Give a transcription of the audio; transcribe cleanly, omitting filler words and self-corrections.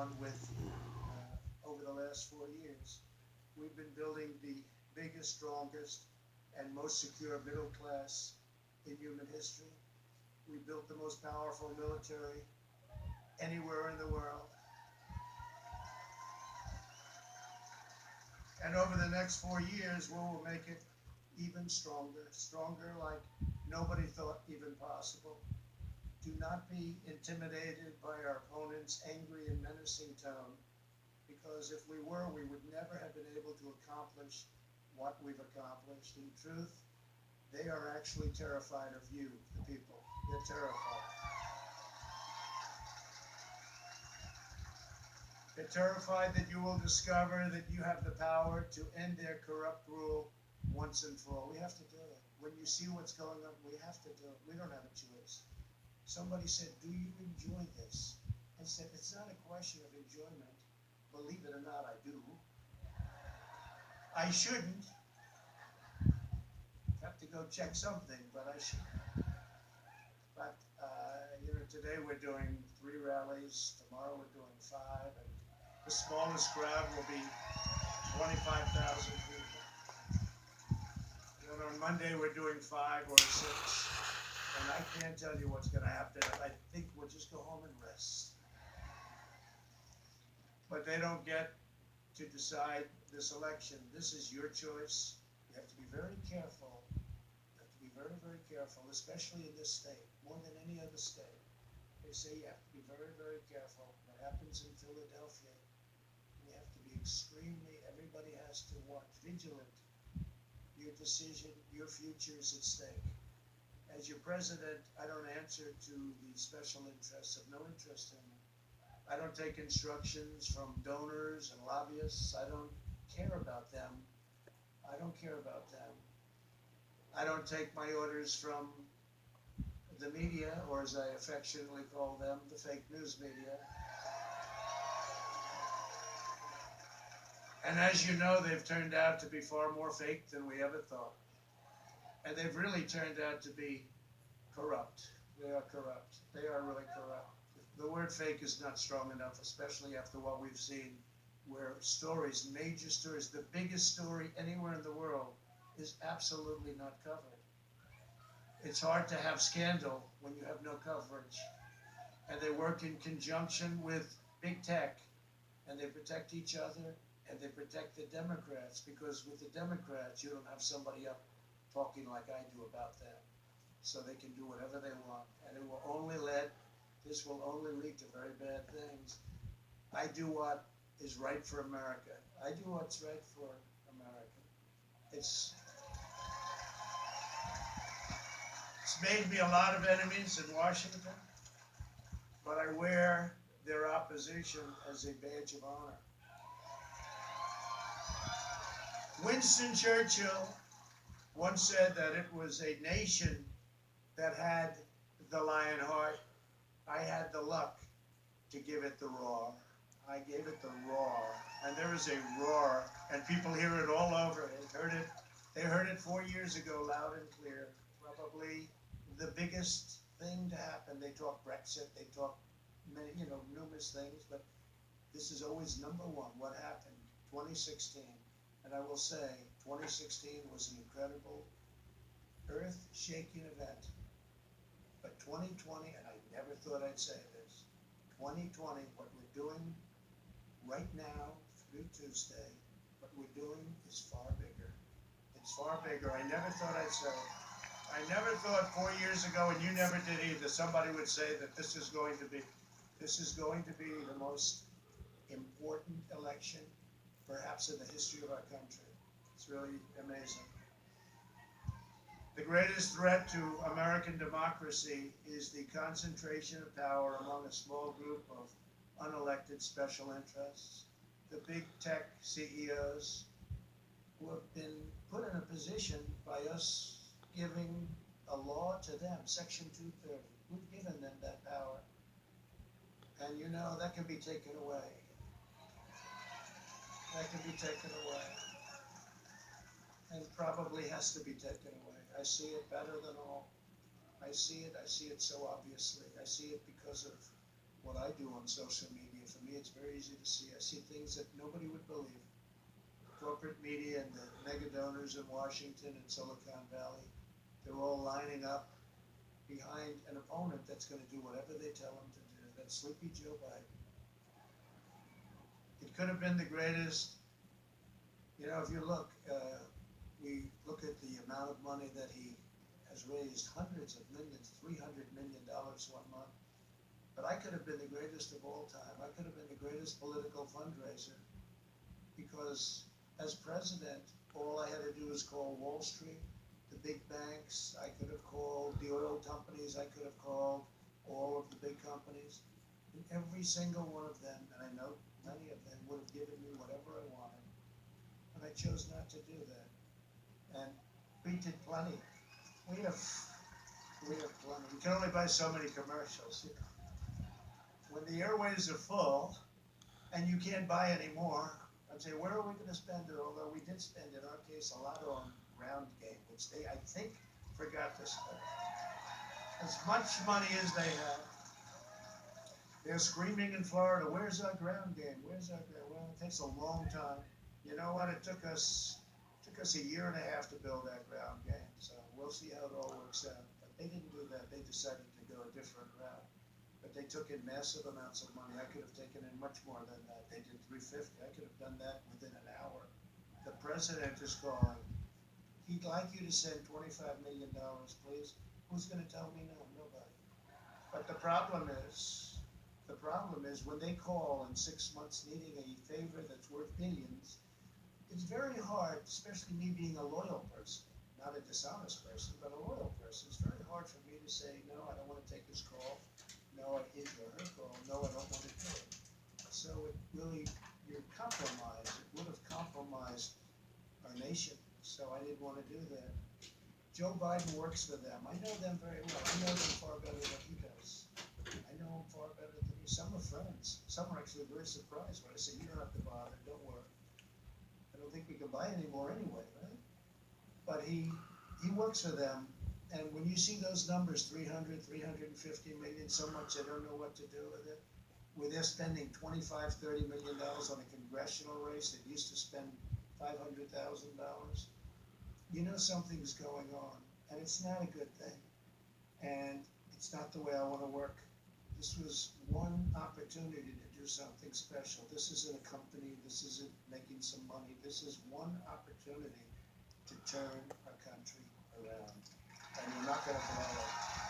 on with over the last 4 years. We've been building the biggest, strongest, and most secure middle class in human history. We built the most powerful military anywhere in the world. And over the next 4 years, we will make it even stronger, stronger like nobody thought even possible. Do not be intimidated by our opponent's angry and menacing tone, because if we were, we would never have been able to accomplish what we've accomplished. In truth, they are actually terrified of you, the people. They're terrified. They're terrified that you will discover that you have the power to end their corrupt rule once and for all. We have to do it. When you see what's going on, we have to do it. We don't have a choice. Somebody said, do you enjoy this? I said, it's not a question of enjoyment. Believe it or not, I do. I shouldn't. Have to go check something, but I shouldn't. But, today we're doing 3 rallies. Tomorrow we're doing 5. And the smallest crowd will be 25,000 people. And on Monday we're doing 5 or 6. And I can't tell you what's going to happen. I think we'll just go home and rest. But they don't get to decide this election. This is your choice. You have to be very careful. You have to be very, very careful, especially in this state, more than any other state. They say you have to be very, very careful. What happens in Philadelphia, you have to be extremely, everybody has to watch, vigilant. Your decision, your future is at stake. As your president, I don't answer to the special interests of no interest in me. I don't take instructions from donors and lobbyists. I don't care about them. I don't care about them. I don't take my orders from the media, or as I affectionately call them, the fake news media. And as you know, they've turned out to be far more fake than we ever thought. And they've really turned out to be corrupt. They are corrupt. They are really corrupt. The word fake is not strong enough, especially after what we've seen, where stories, major stories, the biggest story anywhere in the world is absolutely not covered. It's hard to have scandal when you have no coverage. And they work in conjunction with big tech, and they protect each other, and they protect the Democrats, because with the Democrats, you don't have somebody up talking like I do about them. So they can do whatever they want, and this will only lead to very bad things. I do what is right for America. I do what's right for America. It's made me a lot of enemies in Washington, but I wear their opposition as a badge of honor. Winston Churchill once said that it was a nation that had the lion heart. I had the luck to give it the roar. I gave it the roar. And there is a roar, and people hear it all over. They heard it 4 years ago, loud and clear. Probably the biggest thing to happen. They talk Brexit, they talk many, numerous things, but this is always number one. What happened? 2016. And I will say, 2016 was an incredible, earth-shaking event. But 2020, and I never thought I'd say this, 2020, what we're doing right now through Tuesday, what we're doing is far bigger. It's far bigger. I never thought I'd say it. I never thought 4 years ago, and you never did either, somebody would say that this is going to be the most important election perhaps in the history of our country. It's really amazing. The greatest threat to American democracy is the concentration of power among a small group of unelected special interests, the big tech CEOs who have been put in a position by us giving a law to them, Section 230. We've given them that power. And that can be taken away. That can be taken away. And probably has to be taken away. I see it better than all. I see it so obviously. I see it because of what I do on social media. media. For me, it's very easy to see. I see things that nobody would believe. Corporate media and the mega donors in Washington and Silicon Valley, they're all lining up behind an opponent that's going to do whatever they tell them to do. That's Sleepy Joe Biden. It could have been the greatest. You know, if you look, we look at the amount of money that he has raised, hundreds of millions, $300 million one month. But I could have been the greatest of all time. I could have been the greatest political fundraiser because as president, all I had to do was call Wall Street, the big banks. I could have called the oil companies. I could have called all of the big companies. And every single one of them, and I know many of them, would have given me whatever I wanted. But I chose not to do that. And we did plenty. We have plenty. You can only buy so many commercials. You know. When the airways are full and you can't buy any more, I'd say, where are we going to spend it? Although we did spend, in our case, a lot on ground game, which they, I think, forgot to spend. As much money as they have. They're screaming in Florida, where's our ground game? Where's our ground? Well, it takes a long time. You know what? It took us a year and a half to build that ground game. So we'll see how it all works out. But they didn't do that. They decided to go a different route. But they took in massive amounts of money. I could have taken in much more than that. They did 350. I could have done that within an hour. The president is calling. He'd like you to send $25 million, please. Who's going to tell me no? Nobody. But the problem is when they call in 6 months needing a favor that's worth billions, it's very hard, especially me being a loyal person, not a dishonest person, but a loyal person. It's very hard for me to say, no, I don't want to take this call. No, his or her call. No, I don't want to do it. So it really, you're compromised. It would have compromised our nation. So I didn't want to do that. Joe Biden works for them. I know them very well. I know them far better than he does. I know him far better than me. Some are friends. Some are actually very surprised when I say, you don't have to bother. Don't worry. I don't think we can buy any more anyway, right? But he works for them. And when you see those numbers, 300, 350 million, so much they don't know what to do with it, where they're spending $25, $30 million on a congressional race that used to spend $500,000, you know something's going on, and it's not a good thing. And it's not the way I want to work. This was one opportunity to do something special. This isn't a company. This isn't making some money. This is one opportunity to turn our country around. And you're not going to blow it.